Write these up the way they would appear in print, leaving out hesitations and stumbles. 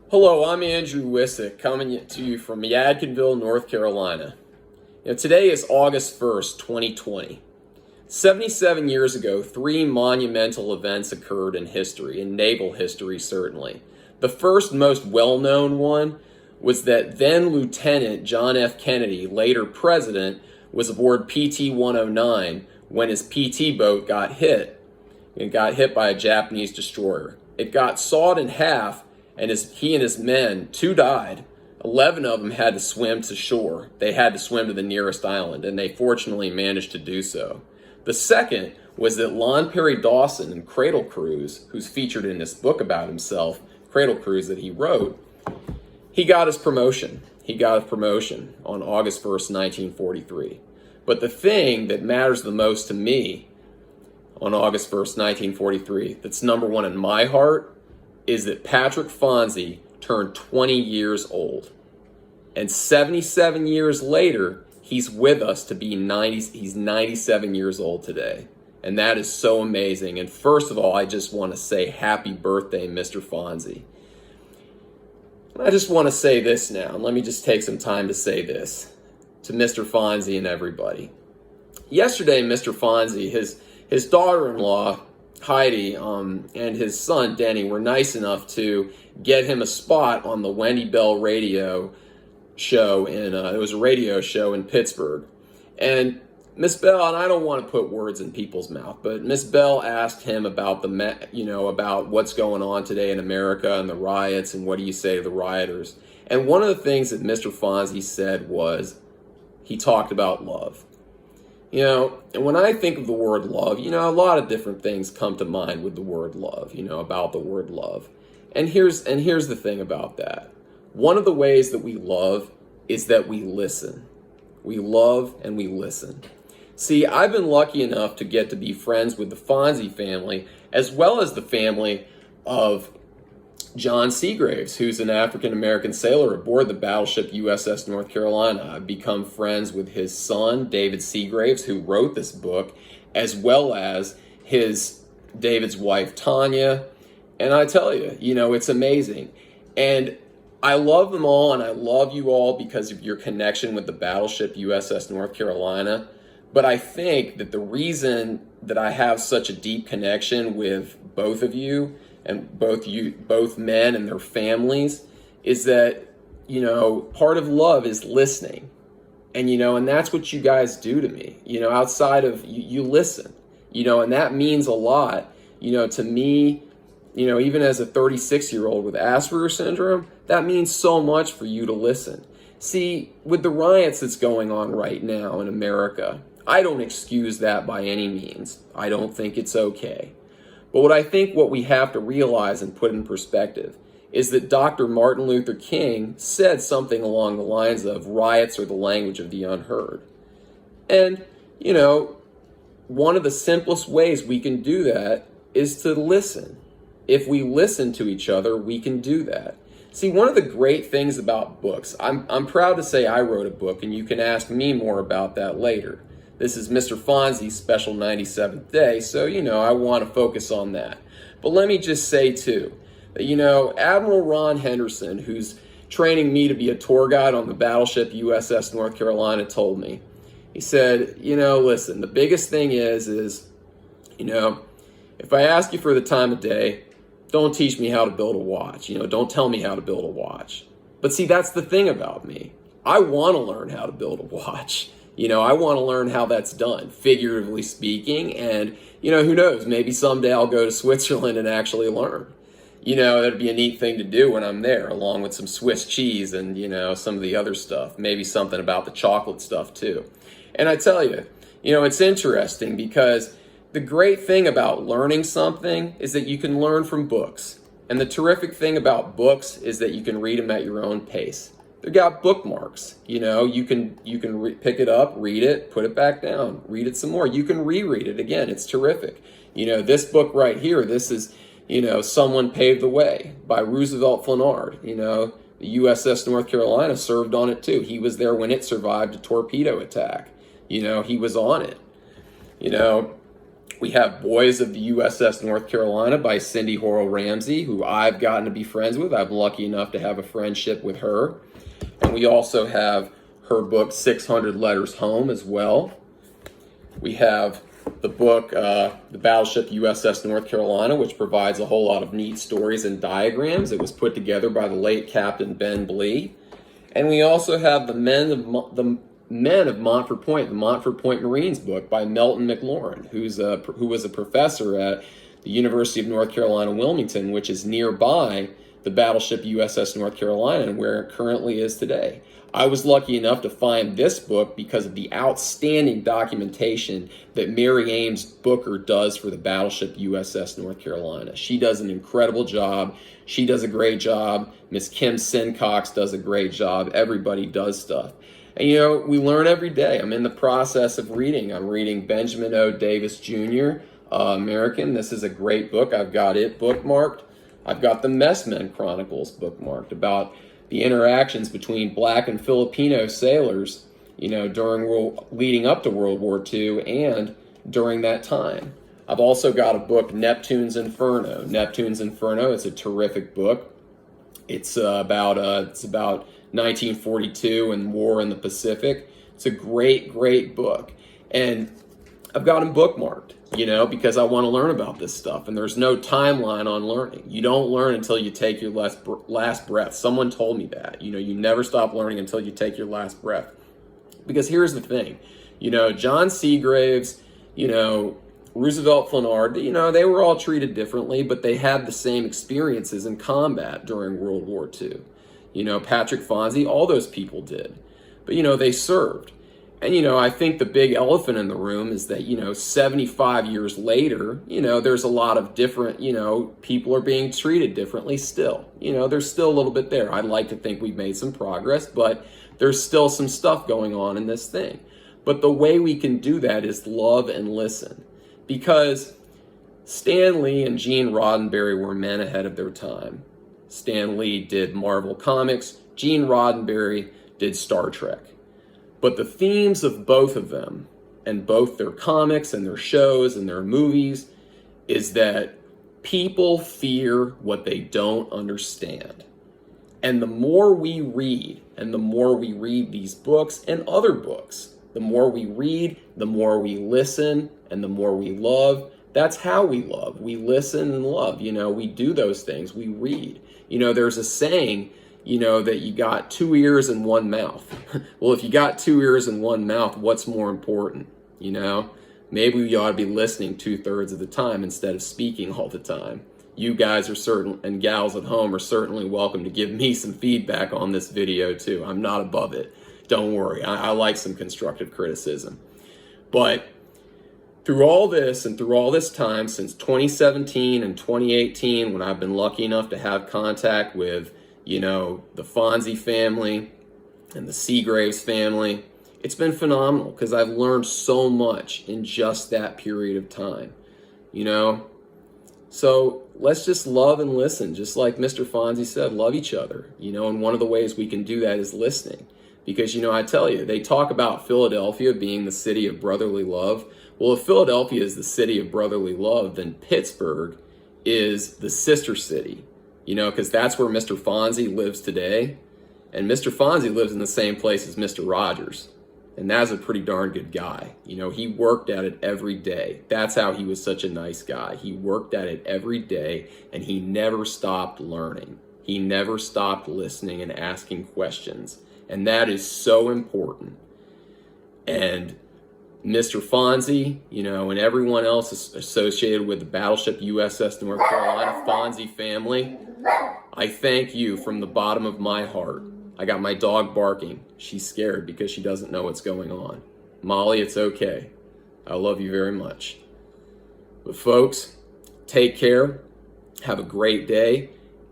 Hello, I'm Andrew Wissick, coming to you from Yadkinville, North Carolina. Today is August 1st, 2020. 77 years ago, three monumental events occurred in history, in naval history certainly. The first, most well-known one was that then Lieutenant John F. Kennedy, later President, was aboard PT-109 when his PT boat got hit. It got hit by a Japanese destroyer. It got sawed in half, and he and his men, 2 died. 11 of them had to swim to shore. They had to swim to the nearest island, and they fortunately managed to do so. The second was that Lon Perry Dawson in Cradle Cruise, who's featured in this book about himself, Cradle Cruise, that he wrote, he got his promotion. He got his promotion on August 1st, 1943. But the thing that matters the most to me on August 1st, 1943, that's number one in my heart, is that Patrick Fonzi turned 20 years old. And 77 years later, he's with us to be 90, he's 97 years old today. And that is so amazing. And first of all, I just want to say happy birthday, Mr. Fonzi. I just want to say this now, and let me just take some time to say this to Mr. Fonzi and everybody. Yesterday, Mr. Fonzi, his daughter-in-law, Heidi, and his son, Denny, were nice enough to get him a spot on the Wendy Bell radio show. It was a radio show in Pittsburgh. And Miss Bell, and I don't want to put words in people's mouth, but Miss Bell asked him about about what's going on today in America and the riots, and what do you say to the rioters? And one of the things that Mr. Fonzi said was, he talked about love. And when I think of the word love, a lot of different things come to mind with the word love, about the word love. And here's the thing about that. One of the ways that we love is that we listen. We love and we listen. See, I've been lucky enough to get to be friends with the Fonzi family, as well as the family of John Seagraves, who's an African-American sailor aboard the battleship U.S.S. North Carolina. I've become friends with his son, David Seagraves, who wrote this book, as well as David's wife, Tanya. And I tell you, it's amazing. And I love them all, and I love you all because of your connection with the battleship U.S.S. North Carolina. But I think that the reason that I have such a deep connection with both of you, and both men and their families, is that, part of love is listening. And that's what you guys do to me, outside of, you listen, and that means a lot, to me, even as a 36-year-old with Asperger's syndrome, that means so much for you to listen. See, with the riots that's going on right now in America, I don't excuse that by any means. I don't think it's okay. But what we have to realize and put in perspective is that Dr. Martin Luther King said something along the lines of, riots are the language of the unheard. And, one of the simplest ways we can do that is to listen. If we listen to each other, we can do that. See, one of the great things about books, I'm proud to say I wrote a book, and you can ask me more about that later. This is Mr. Fonzi's special 97th day, so, I want to focus on that. But let me just say, too, that, Admiral Ron Henderson, who's training me to be a tour guide on the battleship U.S.S. North Carolina, told me, he said, listen, the biggest thing is, if I ask you for the time of day, don't teach me how to build a watch. Don't tell me how to build a watch. But see, that's the thing about me. I want to learn how to build a watch. I want to learn how that's done, figuratively speaking, and, who knows, maybe someday I'll go to Switzerland and actually learn. That'd be a neat thing to do when I'm there, along with some Swiss cheese and, some of the other stuff, maybe something about the chocolate stuff too. And I tell you, it's interesting because the great thing about learning something is that you can learn from books. And the terrific thing about books is that you can read them at your own pace. They've got bookmarks, you can pick it up, read it, put it back down, read it some more. You can reread it again. It's terrific. This book right here, this is, Someone Paved the Way by Roosevelt Flanard. The U.S.S. North Carolina served on it too. He was there when it survived a torpedo attack. He was on it. We have Boys of the U.S.S. North Carolina by Cindy Horrell Ramsey, who I've gotten to be friends with. I'm lucky enough to have a friendship with her. And we also have her book, 600 Letters Home, as well. We have the book, the Battleship U.S.S. North Carolina, which provides a whole lot of neat stories and diagrams. It was put together by the late Captain Ben Blee. And we also have the Men of Montford Point, the Montford Point Marines book by Melton McLaurin, who was a professor at the University of North Carolina, Wilmington, which is nearby the Battleship U.S.S. North Carolina and where it currently is today. I was lucky enough to find this book because of the outstanding documentation that Mary Ames Booker does for the Battleship U.S.S. North Carolina. She does an incredible job. She does a great job. Miss Kim Sincox does a great job. Everybody does stuff. And, you know, we learn every day. I'm in the process of reading. I'm reading Benjamin O. Davis Jr., American. This is a great book. I've got it bookmarked. I've got the Messmen Chronicles bookmarked about the interactions between Black and Filipino sailors, you know, leading up to World War II and during that time. I've also got a book, Neptune's Inferno. Neptune's Inferno, it's a terrific book. It's about 1942 and war in the Pacific. It's a great, great book. And I've got them bookmarked, you know, because I want to learn about this stuff. And there's no timeline on learning. You don't learn until you take your last breath. Someone told me that. You know, you never stop learning until you take your last breath. Because here's the thing. You know, John Seagraves, you know, Roosevelt Flanard, you know, they were all treated differently, but they had the same experiences in combat during World War II. You know, Patrick Fonzi, all those people did. But, you know, they served. And, you know, I think the big elephant in the room is that, you know, 75 years later, you know, there's a lot of different, you know, people are being treated differently still. You know, there's still a little bit there. I'd like to think we've made some progress, but there's still some stuff going on in this thing. But the way we can do that is love and listen. Because Stan Lee and Gene Roddenberry were men ahead of their time. Stan Lee did Marvel Comics. Gene Roddenberry did Star Trek. But the themes of both of them, and both their comics and their shows and their movies, is that people fear what they don't understand. And the more we read, and the more we read these books and other books, the more we read, the more we listen, and the more we love. That's how we love. We listen and love. You know, we do those things. We read. You know, there's a saying, you know, that you got 2 ears and 1 mouth. Well, if you got 2 ears and 1 mouth, what's more important? You know, maybe we ought to be listening 2/3 of the time instead of speaking all the time. You guys are certain, and gals at home are certainly welcome to give me some feedback on this video too. I'm not above it. Don't worry. I like some constructive criticism. But through all this and through all this time, since 2017 and 2018, when I've been lucky enough to have contact with, you know, the Fonzi family and the Seagraves family, it's been phenomenal because I've learned so much in just that period of time, you know? So let's just love and listen, just like Mr. Fonzi said, love each other, you know, and one of the ways we can do that is listening. Because, you know, I tell you, they talk about Philadelphia being the city of brotherly love. Well, if Philadelphia is the city of brotherly love, then Pittsburgh is the sister city, you know, because that's where Mr. Fonzi lives today. And Mr. Fonzi lives in the same place as Mr. Rogers. And that's a pretty darn good guy. You know, he worked at it every day. That's how he was such a nice guy. He worked at it every day, and he never stopped learning. He never stopped listening and asking questions. And that is so important. And Mr. Fonzi, you know, and everyone else associated with the Battleship U.S.S. North Carolina Fonzi family, I thank you from the bottom of my heart. I got my dog barking. She's scared because she doesn't know what's going on. Molly, it's okay. I love you very much. But folks, take care. Have a great day.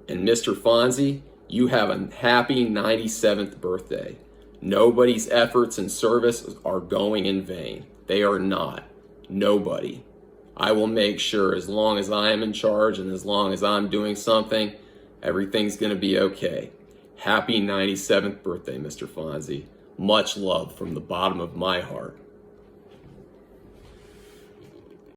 And Mr. Fonzi, you have a happy 97th birthday. Nobody's efforts and service are going in vain. They are not. Nobody. I will make sure as long as I am in charge and as long as I'm doing something, everything's going to be okay. Happy 97th birthday, Mr. Fonzi. Much love from the bottom of my heart.